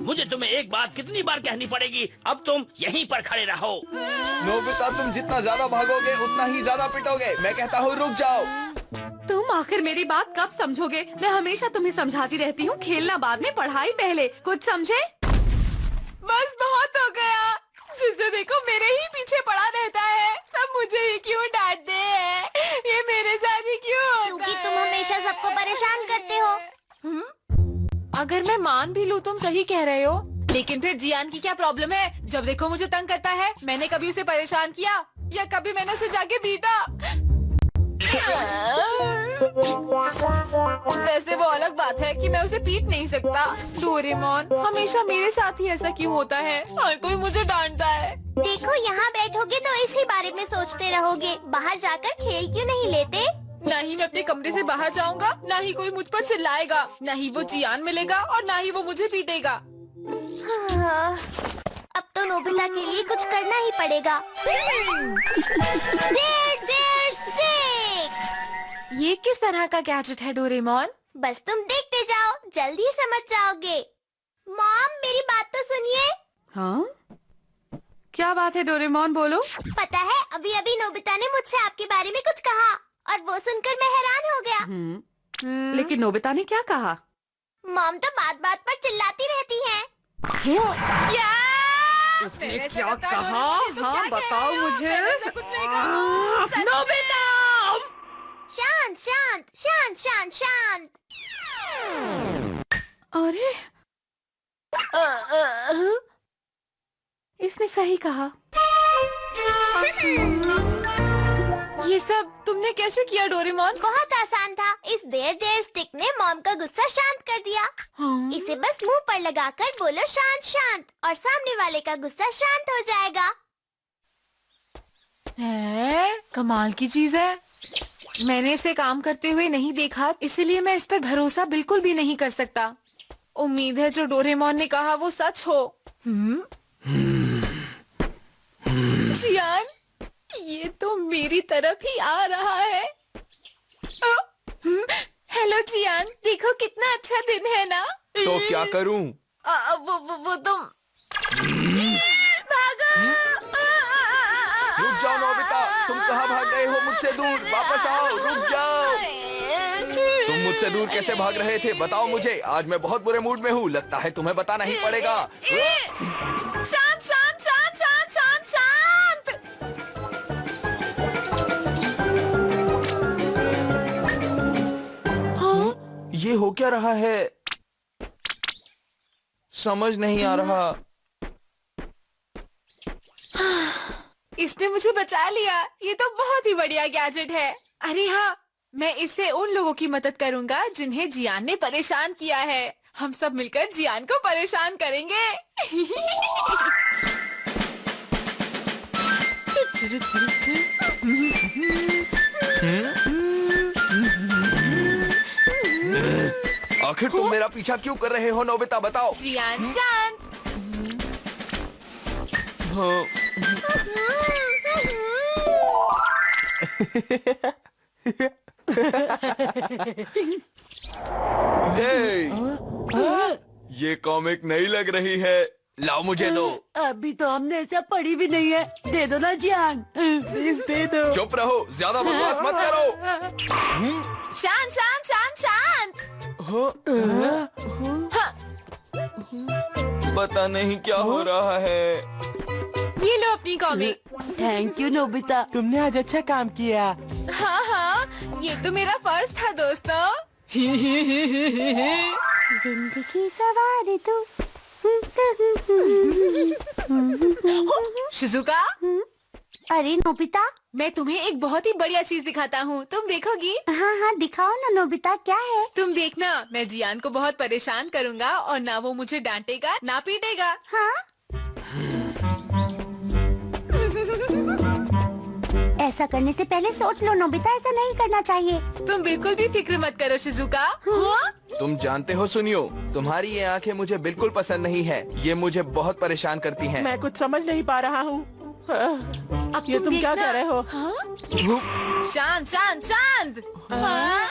मुझे तुम्हें एक बात कितनी बार कहनी पड़ेगी, अब तुम यहीं पर खड़े रहो। नोबिता, तुम जितना ज्यादा भागोगे उतना ही ज्यादा पिटोगे। मैं कहता हूँ रुक जाओ। तुम आखिर मेरी बात कब समझोगे? मैं हमेशा तुम्हें समझाती रहती हूँ, खेलना बाद में, पढ़ाई पहले। कुछ समझे? बस बहुत हो गया। जिसे देखो मेरे ही पीछे पड़ा रहता है। सब मुझे ही क्यों डांटते हैं? ये मेरे साथ ही क्यों होता है? क्योंकि तुम हमेशा सबको परेशान करते हो। अगर मैं मान भी लूँ तुम सही कह रहे हो, लेकिन फिर जियान की क्या प्रॉब्लम है? जब देखो मुझे तंग करता है। मैंने कभी उसे परेशान किया या कभी मैंने उसे जाके पीटा? वैसे वो अलग बात है कि मैं उसे पीट नहीं सकता। डोरेमोन, हमेशा मेरे साथ ही ऐसा क्यों होता है? हर कोई मुझे डांटता है। देखो, यहाँ बैठोगे तो इसी बारे में सोचते रहोगे। बाहर जाकर खेल क्यों नहीं लेते? न ही मैं अपने कमरे से बाहर जाऊंगा, न ही कोई मुझ पर चिल्लाएगा, न ही वो जियान मिलेगा और न ही वो मुझे पीटेगा। हाँ, अब तो नोबिता के लिए कुछ करना ही पड़ेगा। देर स्टिक। ये किस तरह का गैजेट है डोरेमोन? बस तुम देखते जाओ, जल्दी समझ जाओगे। मॉम, मेरी बात तो सुनिए। हाँ? क्या बात है डोरेमोन, बोलो। पता है, अभी अभी नोबिता ने मुझसे आपके बारे में कुछ कहा और वो सुनकर मैं हैरान हो गया। लेकिन नोबिता ने क्या कहा? मॉम तो बात बात पर चिल्लाती रहती हैं। क्या? उसने क्या कहा? हाँ, बताओ मुझे। कुछ नहीं कहा। नोबिता! शांत शांत शांत शांत शांत। अरे इसने सही कहा। ये सब तुमने कैसे किया डोरेमोन? बहुत आसान था। इस देर स्टिक ने मॉम का गुस्सा शांत कर दिया। हाँ? इसे बस मुंह पर लगाकर बोलो शांत शांत, और सामने वाले का गुस्सा शांत हो जाएगा। कमाल की चीज है। मैंने इसे काम करते हुए नहीं देखा, इसलिए मैं इस पर भरोसा बिल्कुल भी नहीं कर सकता। उम्मीद है जो डोरेमोन ने कहा वो सच हो। जियान, ये तो मेरी तरफ ही आ रहा है। हेलो जियान, देखो कितना अच्छा दिन है ना? तो क्या करूं? वो तुम भागो। रुक जाओ नोबिता, तुम कहाँ भाग गए हो मुझसे दूर? वापस आओ, रुक जाओ। तुम मुझसे दूर कैसे भाग रहे थे? बताओ मुझे। आज मैं बहुत बुरे मूड में हूँ, लगता है तुम्हें बताना ही पड़ेगा। शांत शांत शांत शांत शांत शांत। हाँ? ये हो क्या रहा है? समझ नहीं आ रहा। इसने मुझे बचा लिया। ये तो बहुत ही बढ़िया गैजेट है। अरे हाँ, मैं इससे उन लोगों की मदद करूंगा जिन्हें जियान ने परेशान किया है। हम सब मिलकर जियान को परेशान करेंगे। आखिर तुम मेरा पीछा क्यों कर रहे हो नोबिता, बताओ। जियान शांत। हाँ। ये कॉमिक नहीं लग रही है। लाओ मुझे दो। अभी तो हमने ऐसा पढ़ी भी नहीं है। दे दो ना जियान, प्लीज दे दो। चुप रहो, ज्यादा बकवास मत करो। शांत शांत शांत शांत। पता नहीं क्या हो रहा है। ये लो अपनी कॉमिक। थैंक यू नोबिता, तुमने आज अच्छा काम किया। हाँ हाँ, ये तो मेरा फर्ज था दोस्तों। जिंदगी सवार तू। शिजुका, अरे नोबिता, मैं तुम्हें एक बहुत ही बढ़िया चीज दिखाता हूँ, तुम देखोगी? हाँ हाँ, दिखाओ ना नोबिता, क्या है? तुम देखना, मैं जियान को बहुत परेशान करूँगा और ना वो मुझे डांटेगा ना पीटेगा। हाँ? ऐसा करने से पहले सोच लो नोबिता, ऐसा नहीं करना चाहिए। तुम बिल्कुल भी फिक्र मत करो शिजुका। हाँ? तुम जानते हो, सुनियो, तुम्हारी ये आंखें मुझे बिल्कुल पसंद नहीं है। ये मुझे बहुत परेशान करती हैं। मैं कुछ समझ नहीं पा रहा हूँ। अब ये तुम क्या कह रहे हो? हाँ? शांत शांत शांत। हाँ?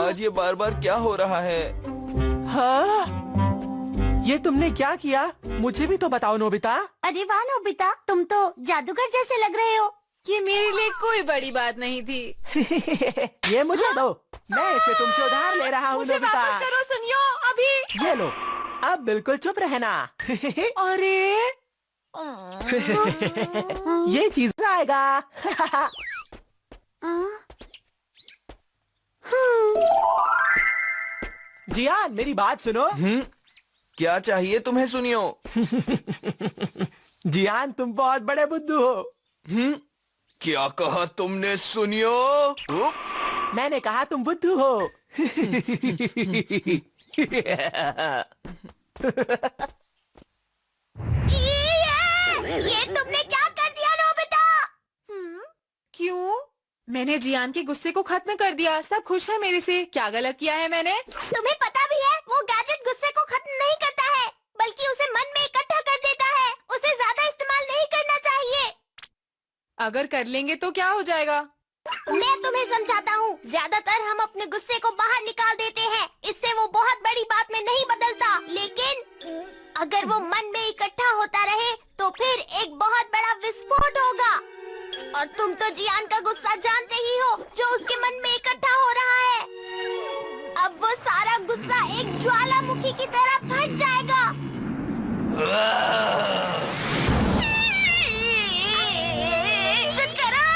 आज ये बार बार क्या हो रहा है? हाँ? ये तुमने क्या किया? मुझे भी तो बताओ नोबिता। अरे वाह नोबिता, तुम तो जादूगर जैसे लग रहे हो। ये मेरे लिए कोई बड़ी बात नहीं थी। ये मुझे दो, मैं इसे तुमसे उधार ले रहा हूँ मुझे नोबिता। वापस करो, सुनियो अभी। ये लो, अब बिल्कुल चुप रहना। अरे ये चीज आएगा। जियान, मेरी बात सुनो। क्या चाहिए तुम्हें सुनियो? जियान, तुम बहुत बड़े बुद्धू हो। क्या कहा तुमने सुनियो? मैंने कहा तुम बुद्धू हो। ये तुमने क्या कर दिया नोबिता? क्यों? मैंने जियान के गुस्से को खत्म कर दिया। सब खुश है मेरे से। क्या गलत किया है मैंने? तुम्हें पता भी है वो गैजेट गुस्से को खत्म नहीं करता है, बल्कि उसे मन में इकट्ठा कर देता है। उसे ज्यादा इस्तेमाल नहीं करना चाहिए। अगर कर लेंगे तो क्या हो जाएगा? मैं तुम्हें समझाता हूँ। ज्यादातर हम अपने गुस्से को बाहर निकाल देते हैं, इससे वो बहुत बड़ी बात में नहीं बदलता। लेकिन अगर वो मन में इकट्ठा होता रहे तो फिर एक बहुत बड़ा विस्फोट होगा। और तुम तो जियान का गुस्सा जानते ही हो, जो उसके मन में इकट्ठा हो रहा है। अब वो सारा गुस्सा एक ज्वालामुखी की तरह फट जाएगा। कुछ करो।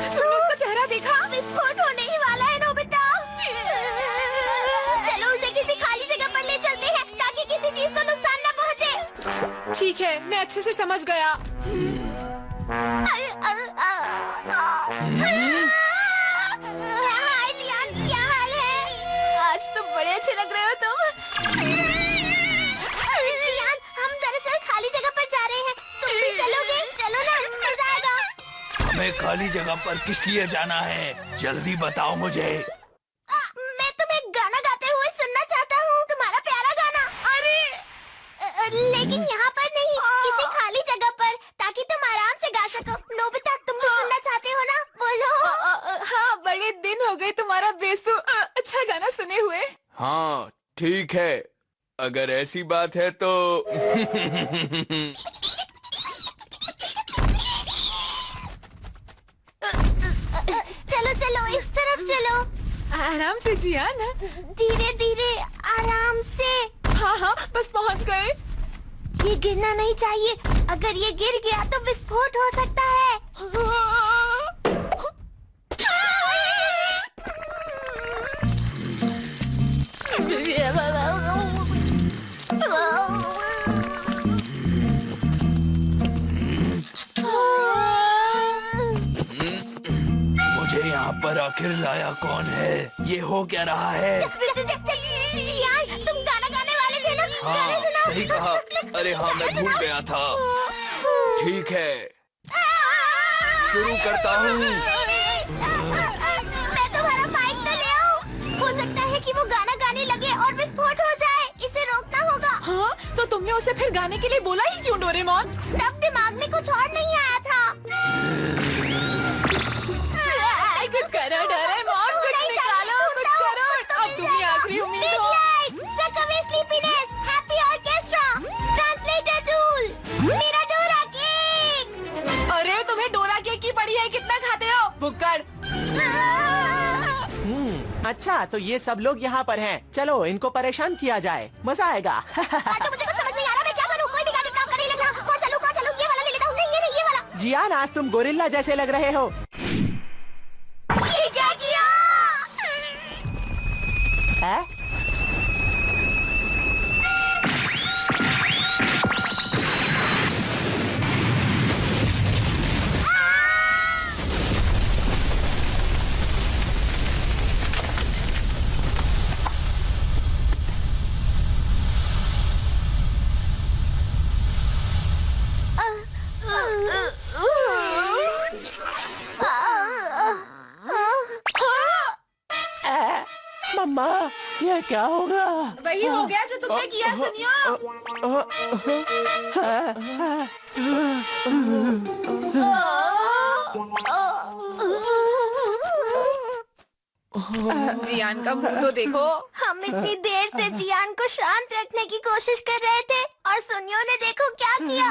तुमने उसका चेहरा देखा? विस्फोट होने ही वाला है नोबिता। चलो उसे किसी खाली जगह पर ले चलते हैं, ताकि किसी चीज को नुकसान न पहुंचे। ठीक है, मैं अच्छे से समझ गया। हाय जियान, क्या हाल है? आज तो बड़े अच्छे लग रहे हो तुम। जियान, हम दरअसल खाली जगह पर जा रहे हैं। तुम भी चलोगे? चलो ना, मजा आएगा। हमें खाली जगह पर किस लिए जाना है? जल्दी बताओ मुझे। मैं तुम्हें गाना गाते हुए सुनना चाहता हूँ, तुम्हारा प्यारा गाना। अरे लेकिन यहाँ पर नहीं, किसी खाली जगह पर, ताकि तुम आराम से गा सको। नोबिता, तुम भी सुनना चाहते हो ना? बोलो। हाँ, बड़े दिन हो गए तुम्हारा अच्छा गाना सुने हुए। हाँ ठीक है, अगर ऐसी बात है तो। चलो चलो, इस तरफ चलो। आराम से जियान। धीरे धीरे, आराम से। हाँ हाँ, बस पहुँच गए। ये गिरना नहीं चाहिए। अगर ये गिर गया तो विस्फोट हो सकता है। मुझे यहाँ पर आखिर लाया कौन है? ये हो क्या रहा है? जियान, तुम गाना गाने वाले थे ना? गाने हाँ सुनाओ। सही कहा। अरे हाँ, मैं भूल गया था। ठीक है, शुरू करता हूँ। मैं तुम्हारा माइक तो ले आऊं। हो सकता है कि वो गाना गाने लगे और विस्फोट हो जाए। इसे रोकना होगा। हाँ, तो तुमने उसे फिर गाने के लिए बोला ही क्यों, डोरेमोन? तब दिमाग में कुछ और नहीं आया था। कुछ करो डोरेमोन, कुछ निकालो, कुछ करो। अब तुम्हें आखिरी उम्मीद हो। Suckaway sleepiness, happy orchestra, translator tool, मेरा डोरा केक। अरे तुम्हें डोरा केक की पड़ी है, कितना खाते हो? भुक्कड़। अच्छा, तो ये सब लोग यहाँ पर हैं। चलो इनको परेशान किया जाए, मजा आएगा। तो मुझे कुछ समझ नहीं आ रहा, मैं क्या करूँ? कोई भी गाड़ी काम कर नहीं लग रहा। कौन चलूँ? ये वाला ले लेता हूँ। नहीं, ये वाला। जियान, आज तुम गोरिल्ला जैसे लग रहे हो। ये क्या किया? है? मम्मा, ये क्या होगा? वही हो गया जो तुमने किया सुनियो। जियान का मुंह तो देखो। हम इतनी देर से जियान को शांत रखने की कोशिश कर रहे थे और सुनियो ने देखो क्या किया।